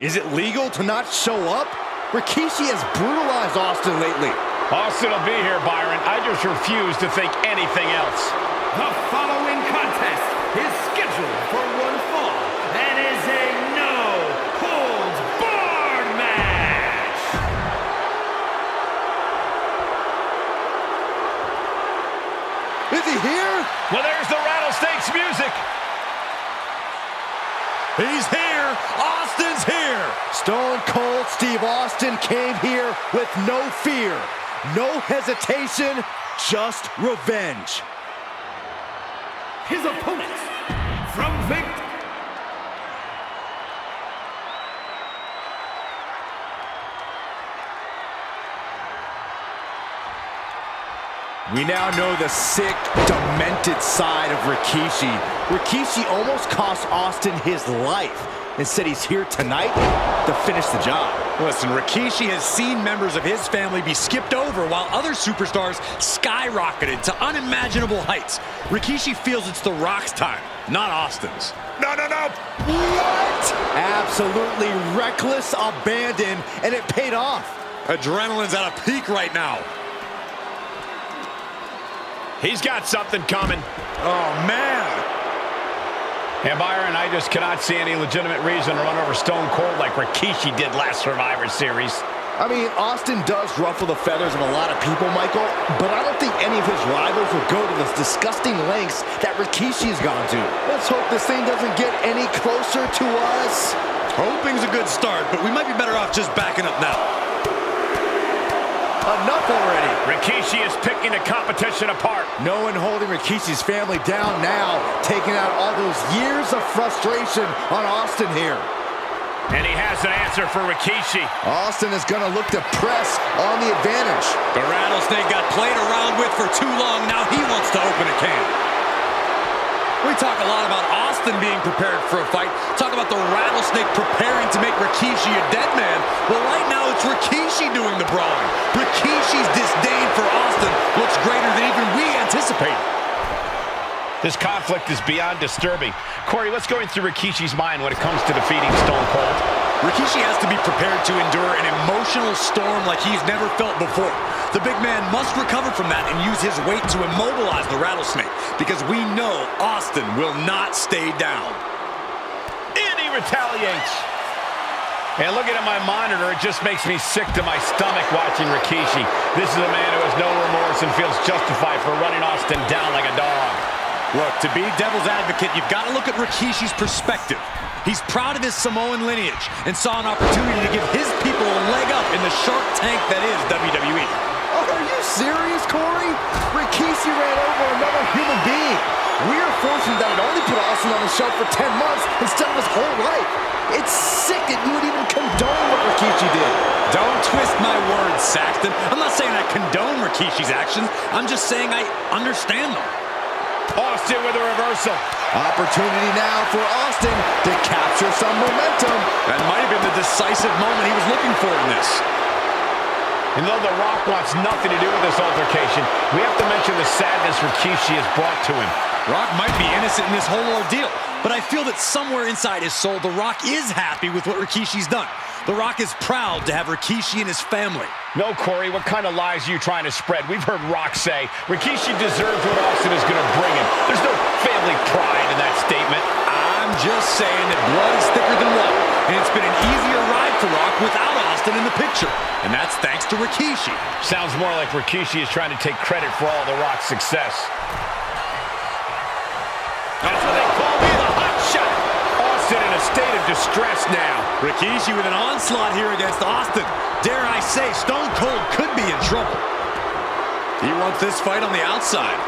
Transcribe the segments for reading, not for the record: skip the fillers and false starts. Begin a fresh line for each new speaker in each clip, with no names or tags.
Is it legal to not show up? Rikishi has brutalized Austin lately.
Austin will be here, Byron. I just refuse to think anything else.
The following contest is scheduled for one fall and is a no-holds-barred match.
Is he here?
Well, there's the Rattlesnakes music.
He's here! Austin's here! Stone Cold Steve Austin came here with no fear, no hesitation, just revenge.
His opponent from Victor.
We now know the sick, demented side of Rikishi. Rikishi almost cost Austin his life and said he's here tonight to finish the job.
Listen, Rikishi has seen members of his family be skipped over while other superstars skyrocketed to unimaginable heights. Rikishi feels it's The Rock's time, not Austin's.
No.
What? Absolutely reckless abandon, and it paid off.
Adrenaline's at a peak right now.
He's got something coming.
Oh, man.
And Byron, I just cannot see any legitimate reason to run over Stone Cold like Rikishi did last Survivor Series.
I mean, Austin does ruffle the feathers of a lot of people, Michael, but I don't think any of his rivals will go to the disgusting lengths that Rikishi has gone to. Let's hope this thing doesn't get any closer to us.
Hoping's a good start, but we might be better off just backing up now.
Enough already.
Rikishi is picking the competition apart.
No one holding Rikishi's family down now, taking out all those years of frustration on Austin here.
And he has an answer for Rikishi.
Austin is going to look to press on the advantage.
The Rattlesnake got played around with for too long. Now he wants to open a can. We talk a lot about Austin being prepared for a fight. Talk about the Rattlesnake preparing to make Rikishi a dead man. Well, right now it's Rikishi doing the brawling. Rikishi's disdain for Austin looks greater than even we anticipated.
This conflict is beyond disturbing. Corey, what's going through Rikishi's mind when it comes to defeating Stone Cold?
Rikishi has to be prepared to endure an emotional storm like he's never felt before. The big man must recover from that and use his weight to immobilize the Rattlesnake, because we know Austin will not stay down.
And he retaliates. And looking at my monitor, it just makes me sick to my stomach watching Rikishi. This is a man who has no remorse and feels justified for running Austin down like a dog.
Look, to be devil's advocate, you've got to look at Rikishi's perspective. He's proud of his Samoan lineage and saw an opportunity to give his people a leg up in the Shark Tank that is WWE.
Are you serious, Corey? Rikishi ran over another human being. We're fortunate that it only put Austin on the show for 10 months instead of his whole life. It's sick that you would even condone what Rikishi did.
Don't twist my words, Saxton. I'm not saying I condone Rikishi's actions. I'm just saying I understand them.
Austin with a reversal.
Opportunity now for Austin to capture some momentum.
That might have been the decisive moment he was looking for in this.
And though The Rock wants nothing to do with this altercation, we have to mention the sadness Rikishi has brought to him.
Rock might be innocent in this whole ordeal, but I feel that somewhere inside his soul, The Rock is happy with what Rikishi's done. The Rock is proud to have Rikishi and his family.
No, Corey, what kind of lies are you trying to spread? We've heard Rock say Rikishi deserves what Austin is going to bring him. There's no family pride in that statement.
I'm just saying that blood is thicker than water, and it's been an easier ride for Rock without Austin in the picture, and that's thanks to Rikishi.
Sounds more like Rikishi is trying to take credit for all The Rock's success. That's what they call me, the hot shot. Austin in a state of distress now.
Rikishi with an onslaught here against Austin. Dare I say, Stone Cold could be in trouble. He wants this fight on the outside.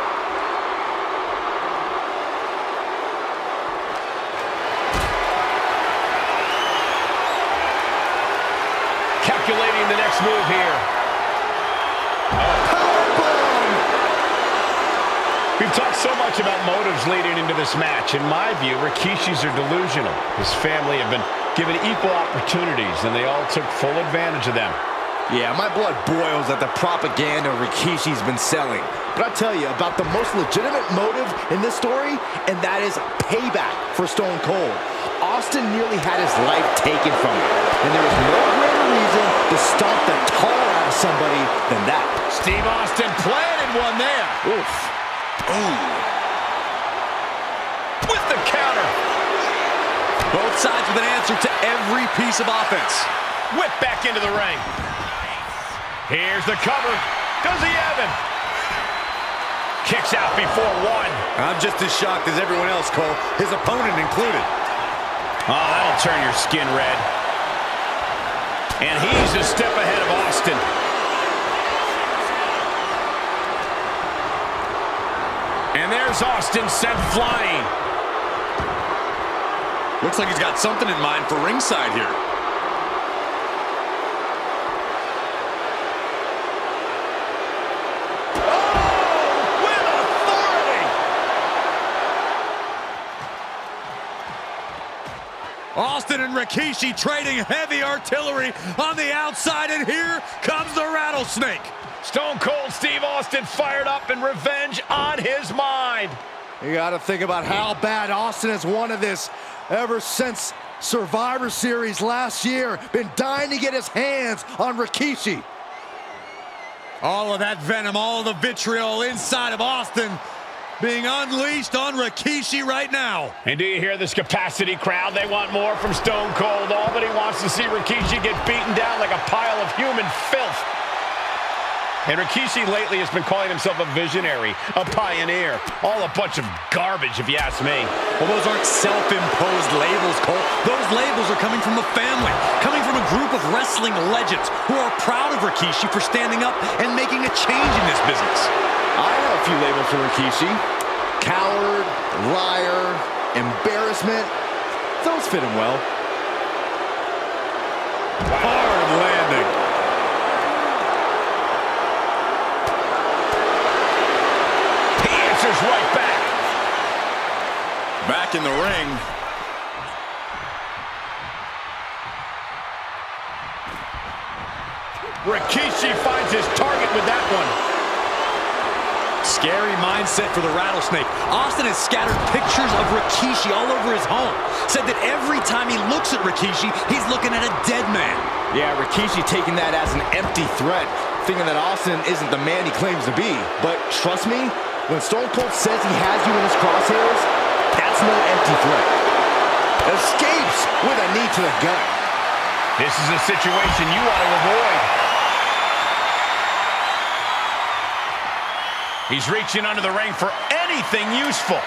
Calculating the next move here. We've talked so much about motives leading into this match. In my view, Rikishis are delusional. His family have been given equal opportunities, and they all took full advantage of them.
Yeah, my blood boils at the propaganda Rikishi's been selling. But I'll tell you about the most legitimate motive in this story, and that is payback for Stone Cold. Austin nearly had his life taken from him. And there was no greater reason to stomp the tar out of somebody than that.
Steve Austin planted one there.
Oof.
Ooh. With the counter.
Both sides with an answer to every piece of offense.
Whip back into the ring. Here's the cover. Does he have him? Kicks out before one.
I'm just as shocked as everyone else, Cole, his opponent included.
Oh, that'll turn your skin red. And he's a step ahead of Austin. And there's Austin sent flying.
Looks like he's got something in mind for ringside here. Austin and Rikishi trading heavy artillery on the outside, and here comes the rattlesnake.
Stone Cold Steve Austin fired up and revenge on his mind.
You got to think about how bad Austin has wanted this ever since Survivor Series last year. Been dying to get his hands on Rikishi.
All of that venom, all of the vitriol inside of Austin being unleashed on Rikishi right now.
And do you hear this capacity crowd? They want more from Stone Cold. All that he wants to see Rikishi get beaten down like a pile of human filth. And Rikishi lately has been calling himself a visionary, a pioneer. All a bunch of garbage, if you ask me.
Well, those aren't self-imposed labels, Cole. Those labels are coming from a family, coming from a group of wrestling legends who are proud of Rikishi for standing up and making a change in this business.
I have a few labels for Rikishi. Coward, liar, embarrassment. Those fit him well.
Hard landing.
Right back.
Back in the ring.
Rikishi finds his target with that one.
Scary mindset for the rattlesnake. Austin has scattered pictures of Rikishi all over his home. Said that every time he looks at Rikishi, he's looking at a dead man.
Yeah, Rikishi taking that as an empty threat, thinking that Austin isn't the man he claims to be. But trust me, when Stone Cold says he has you in his crosshairs, that's no empty threat. Escapes with a knee to the gut.
This is a situation you want to avoid. He's reaching under the ring for anything useful.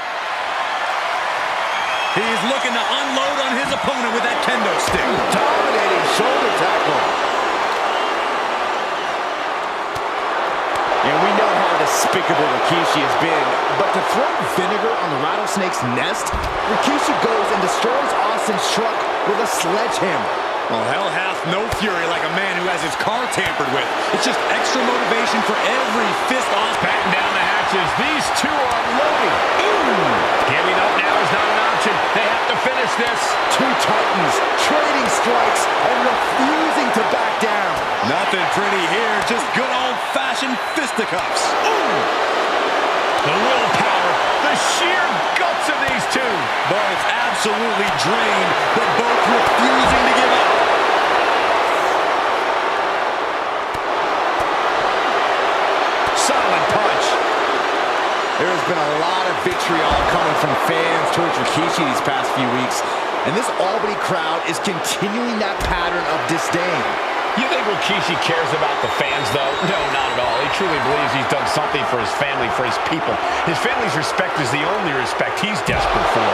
He's looking to unload on his opponent with that kendo stick.
Dominating shoulder tackle. And we know how despicable Rikishi has been, but to throw vinegar on the rattlesnake's nest, Rikishi goes and destroys Austin's truck with a sledgehammer.
Well, hell hath no fury like a man who has his car tampered with. It's just extra motivation for every fist off.
Batten down the hatches. These two are loading. Ooh. Giving up now is not an option. They have to finish this.
Two titans trading strikes and refusing to back down.
Nothing pretty here, just good old-fashioned fisticuffs.
Ooh. The willpower, the sheer guts of these two.
Both absolutely drained, but both refusing to give up.
Solid punch.
There has been a lot of vitriol coming from fans towards Rikishi these past few weeks, and this Albany crowd is continuing that pattern of disdain.
You think Rikishi cares about the fans, though? No, not at all. He truly believes he's done something for his family, for his people. His family's respect is the only respect he's desperate for.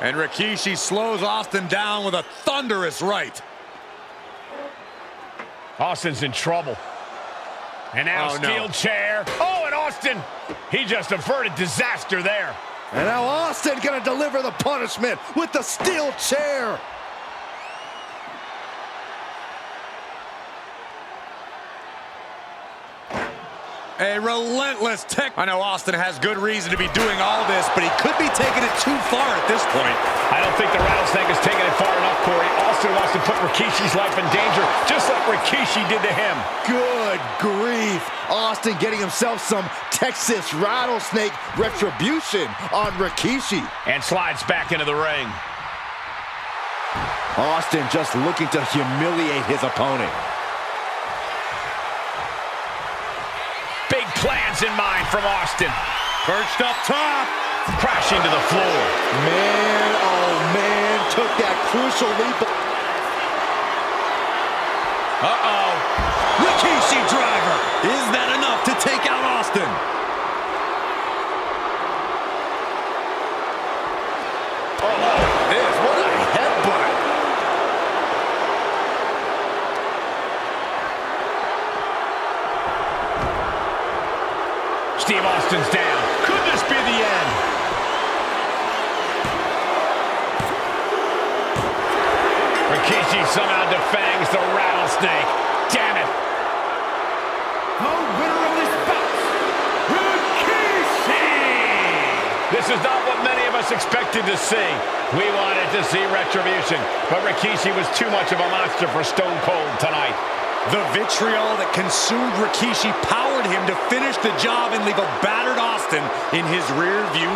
And Rikishi slows Austin down with a thunderous right.
Austin's in trouble. And now steel chair. Oh, and Austin, he just averted disaster there.
And now Austin gonna deliver the punishment with the steel chair.
A relentless tech. I know Austin has good reason to be doing all this, but he could be taking it too far at this point.
I don't think the rattlesnake is taking it far enough, Corey. Austin wants to put Rikishi's life in danger, just like Rikishi did to him.
Good grief. Austin getting himself some Texas rattlesnake retribution on Rikishi.
And slides back into the ring.
Austin just looking to humiliate his opponent.
Big plans in mind from Austin.
Perched up top.
Crashing to the floor.
Man, oh man, took that crucial leap.
Uh-oh. Rikishi driver. Is that enough to take out Austin?
Oh, this, what a headbutt.
Steve Austin's down. Could this be the end? Rikishi somehow defangs the rattlesnake. Damn it.
The winner of this bout, Rikishi!
This is not what many of us expected to see. We wanted to see retribution, but Rikishi was too much of a monster for Stone Cold tonight.
The vitriol that consumed Rikishi powered him to finish the job and leave a battered Austin in his rearview